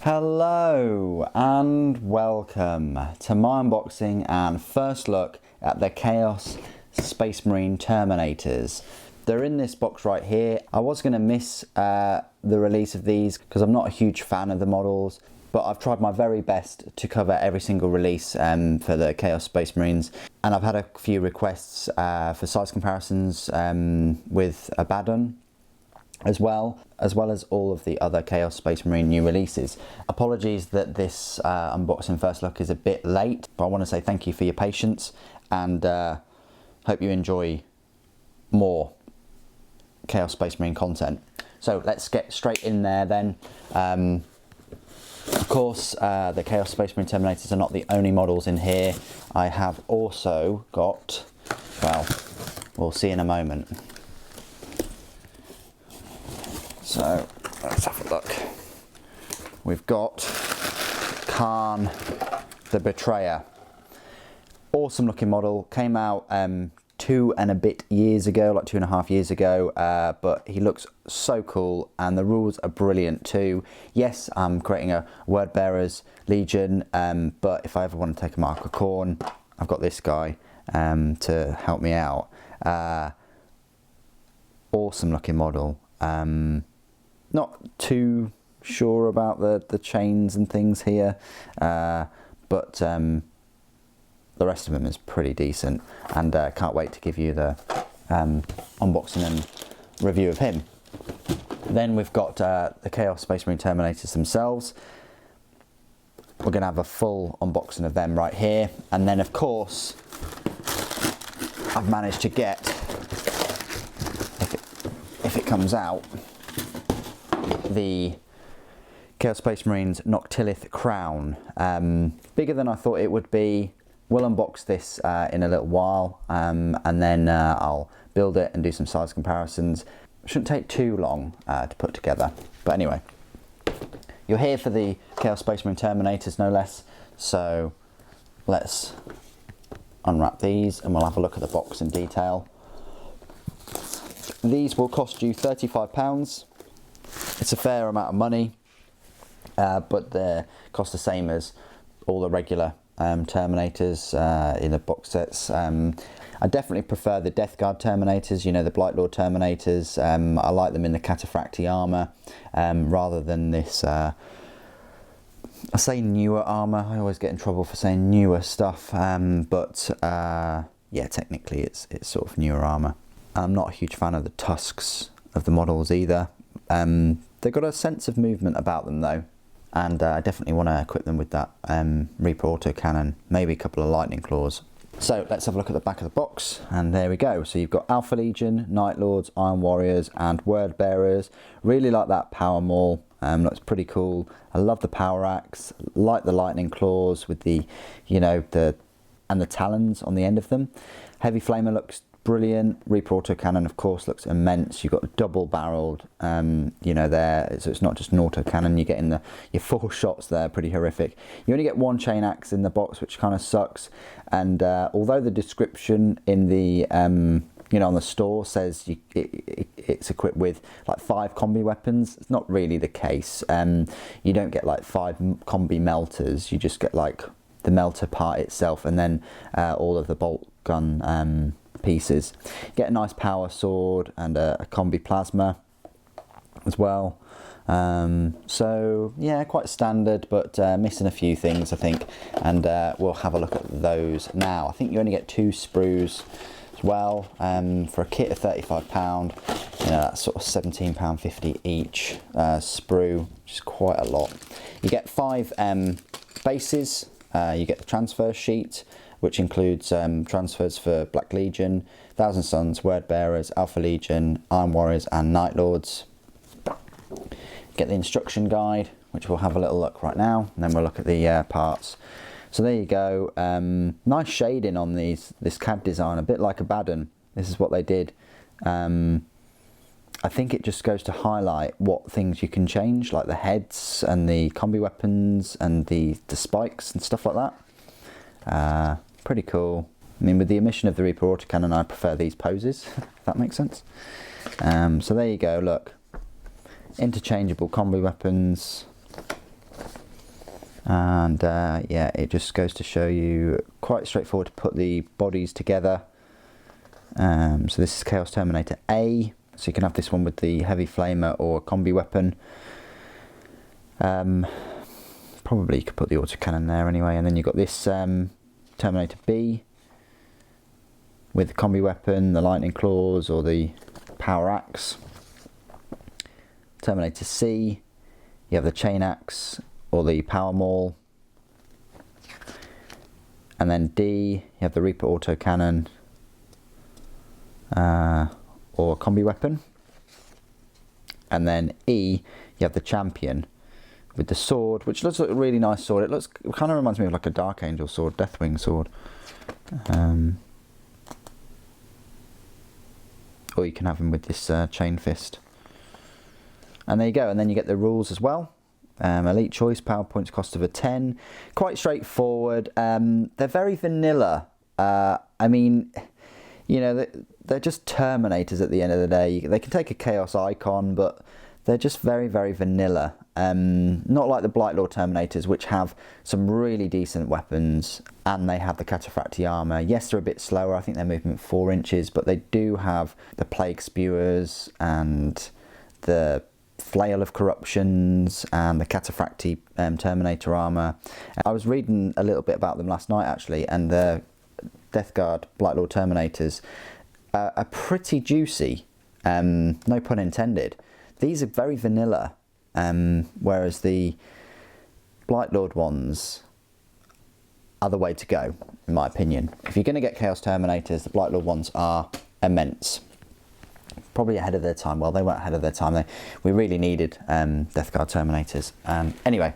Hello and welcome to my unboxing and first look at the Chaos Space Marine Terminators. They're in this box right here. I was going to miss the release of these because I'm not a huge fan of the models, but I've tried my very best to cover every single release for the Chaos Space Marines, and I've had a few requests for size comparisons with Abaddon as well as all of the other Chaos Space Marine new releases. Apologies that this unboxing first look is a bit late, but I want to say thank you for your patience and hope you enjoy more Chaos Space Marine content. So let's get straight in there then. Of course, the Chaos Space Marine Terminators are not the only models in here. I have also got, well, we'll see in a moment. So let's have a look. We've got Khorne the Betrayer. Awesome looking model. Came out 2 and a bit years ago, like 2.5 years ago, but he looks so cool and the rules are brilliant too. Yes, I'm creating a Word Bearers Legion, but if I ever want to take a mark of Khorne, I've got this guy to help me out. Awesome looking model. Not too sure about the chains and things here, but the rest of them is pretty decent, and can't wait to give you the unboxing and review of him. Then we've got the Chaos Space Marine Terminators themselves. We're going to have a full unboxing of them right here, and then of course I've managed to get, if it comes out, the Chaos Space Marines Noctilith Crown. Bigger than I thought it would be. We'll unbox this in a little while, and then I'll build it and do some size comparisons. Shouldn't take too long to put together, but anyway, you're here for the Chaos Space Marine Terminators no less, so let's unwrap these and we'll have a look at the box in detail. These will cost you £35. It's a fair amount of money, but they cost the same as all the regular Terminators in the box sets. I definitely prefer the Death Guard Terminators, you know, the Blight Lord Terminators. I like them in the Cataphractii armour rather than this, I say newer armour. I always get in trouble for saying newer stuff, but yeah, technically it's sort of newer armour. I'm not a huge fan of the tusks of the models either. They've got a sense of movement about them though, and I definitely want to equip them with that Reaper autocannon, maybe a couple of lightning claws. So let's have a look at the back of the box, and there we go. So you've got Alpha Legion, Night Lords, Iron Warriors and Word Bearers. Really like that power maul, looks pretty cool. I love the power axe, like the lightning claws with the, you know, the talons on the end of them. Heavy Flamer looks brilliant. Reaper autocannon of course looks immense. You've got double barreled, you know, there, so it's not just an autocannon. You're getting your 4 shots there, pretty horrific. You only get 1 chain axe in the box, which kind of sucks. And although the description in the you know, on the store says it's equipped with like 5 combi weapons, it's not really the case. You don't get like 5 combi melters. You just get like the melter part itself, and then all of the bolt gun pieces. Get a nice power sword and a combi plasma as well. So yeah, quite standard, but missing a few things I think, and we'll have a look at those now. I think you only get 2 sprues as well for a kit of £35. You know, that's sort of £17.50 each sprue, which is quite a lot. You get 5 bases. You get the transfer sheet, which includes transfers for Black Legion, Thousand Sons, Word Bearers, Alpha Legion, Iron Warriors and Night Lords. Get the instruction guide, which we'll have a little look right now, and then we'll look at the parts. So there you go. Nice shading on this CAD design, a bit like Abaddon. This is what they did. I think it just goes to highlight what things you can change, like the heads and the combi weapons and the spikes and stuff like that. Pretty cool. I mean, with the omission of the Reaper autocannon, I prefer these poses, if that makes sense. So there you go, look. Interchangeable combi weapons. And yeah, it just goes to show you, quite straightforward to put the bodies together. So this is Chaos Terminator A, so you can have this one with the heavy flamer or combi weapon. Probably you could put the autocannon there anyway, and then you've got this Terminator B with the combi weapon, the lightning claws or the power axe. Terminator C, you have the chain axe or the power maul. And then D, you have the Reaper autocannon or combi weapon. And then E, you have the champion with the sword, which looks like a really nice sword. It kind of reminds me of like a Dark Angel sword, Deathwing sword. Or you can have him with this chain fist. And there you go, and then you get the rules as well. Elite choice, power points, cost of a 10. Quite straightforward. They're very vanilla. I mean, you know, they're just Terminators at the end of the day. They can take a Chaos icon, but they're just very, very vanilla. Not like the Blightlord Terminators, which have some really decent weapons, and they have the Cataphractii armour. Yes, they're a bit slower. I think they're movement 4 inches, but they do have the Plague Spewers and the Flail of Corruptions and the Cataphractii Terminator armour. I was reading a little bit about them last night actually, and the Death Guard Blightlord Terminators are pretty juicy, no pun intended. These are very vanilla, whereas the Blightlord ones are the way to go, in my opinion. If you're going to get Chaos Terminators, the Blightlord ones are immense. Probably ahead of their time. Well, they weren't ahead of their time. We really needed Death Guard Terminators. Anyway,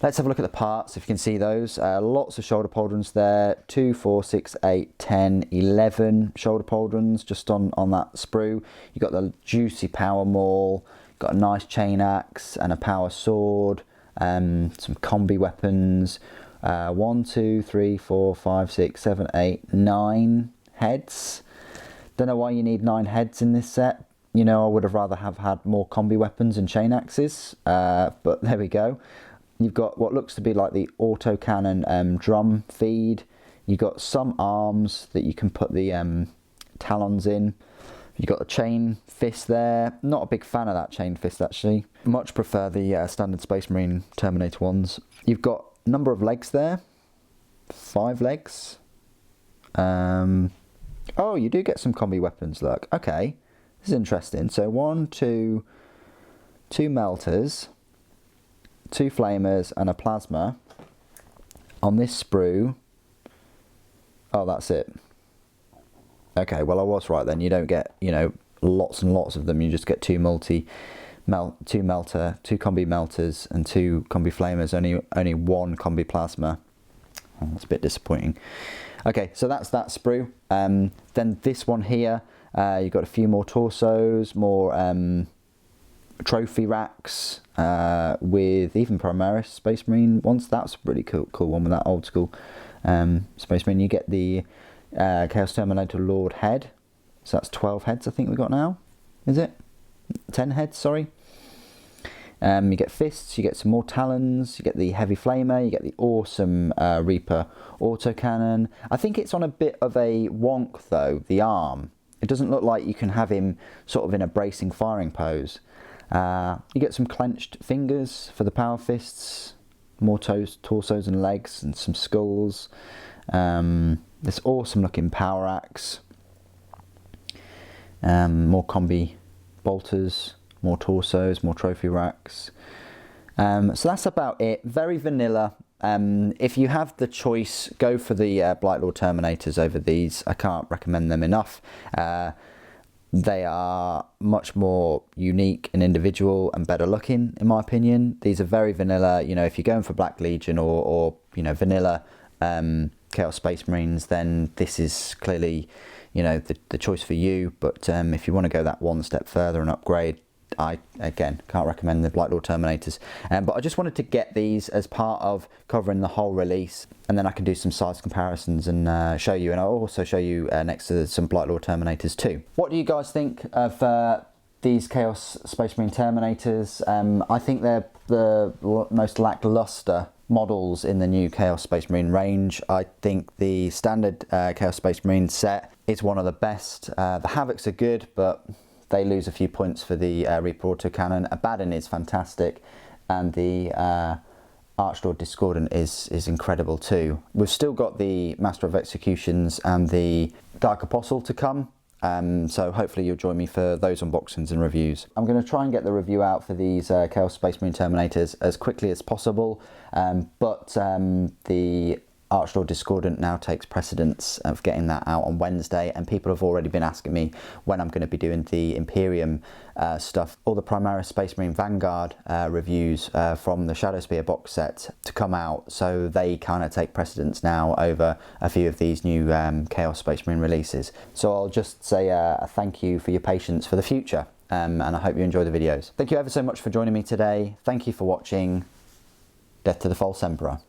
let's have a look at the parts. If you can see those, lots of shoulder pauldrons there. 2, 4, 6, 8, 10, 11 shoulder pauldrons just on that sprue. You've got the juicy power maul, got a nice chain axe and a power sword, some combi weapons. 1, 2, 3, 4, 5, 6, 7, 8, 9 heads. Don't know why you need 9 heads in this set. You know, I would have rather have had more combi weapons and chain axes, but there we go. You've got what looks to be like the autocannon drum feed. You've got some arms that you can put the talons in. You've got the chain fist there. Not a big fan of that chain fist actually. Much prefer the standard Space Marine Terminator ones. You've got a number of legs there. 5 legs. Oh, you do get some combi weapons, look. Okay, this is interesting. So 1, 2 melters, 2 flamers and a plasma on this sprue. Oh, that's it. Okay, well I was right then. You don't get, you know, lots and lots of them. You just get 2 combi melters and 2 combi flamers, only 1 combi plasma. Oh, that's a bit disappointing. Okay, so that's that sprue. Then this one here, you've got a few more torsos, more trophy racks with even Primaris Space Marine ones. That's a really cool one with that old school Space Marine. You get the Chaos Terminator Lord head. So that's 12 heads I think we've got now. Is it? 10 heads, sorry. You get fists, you get some more talons, you get the heavy flamer, you get the awesome Reaper autocannon. I think it's on a bit of a wonk though, the arm. It doesn't look like you can have him sort of in a bracing firing pose. You get some clenched fingers for the power fists, more torsos and legs and some skulls. This awesome looking power axe. More combi bolters. More torsos, more trophy racks. So that's about it. Very vanilla. If you have the choice, go for the Blightlord Terminators over these. I can't recommend them enough. They are much more unique and individual and better looking, in my opinion. These are very vanilla. You know, if you're going for Black Legion or you know, vanilla Chaos Space Marines, then this is clearly, you know, the choice for you. But if you want to go that one step further and upgrade, I, again, can't recommend the Blightlord Terminators. But I just wanted to get these as part of covering the whole release, and then I can do some size comparisons and show you, and I'll also show you next to some Blightlord Terminators too. What do you guys think of these Chaos Space Marine Terminators? I think they're the most lackluster models in the new Chaos Space Marine range. I think the standard Chaos Space Marine set is one of the best. The Havocs are good, but they lose a few points for the Reaper autocannon. Abaddon is fantastic, and the Archlord Discordant is incredible too. We've still got the Master of Executions and the Dark Apostle to come, so hopefully you'll join me for those unboxings and reviews. I'm going to try and get the review out for these Chaos Space Marine Terminators as quickly as possible, but the Archlord Discordant now takes precedence of getting that out on Wednesday, and people have already been asking me when I'm going to be doing the Imperium stuff. All the Primaris Space Marine Vanguard reviews from the Shadowspear box set to come out, so they kind of take precedence now over a few of these new Chaos Space Marine releases. So I'll just say a thank you for your patience for the future, and I hope you enjoy the videos. Thank you ever so much for joining me today. Thank you for watching. Death to the False Emperor.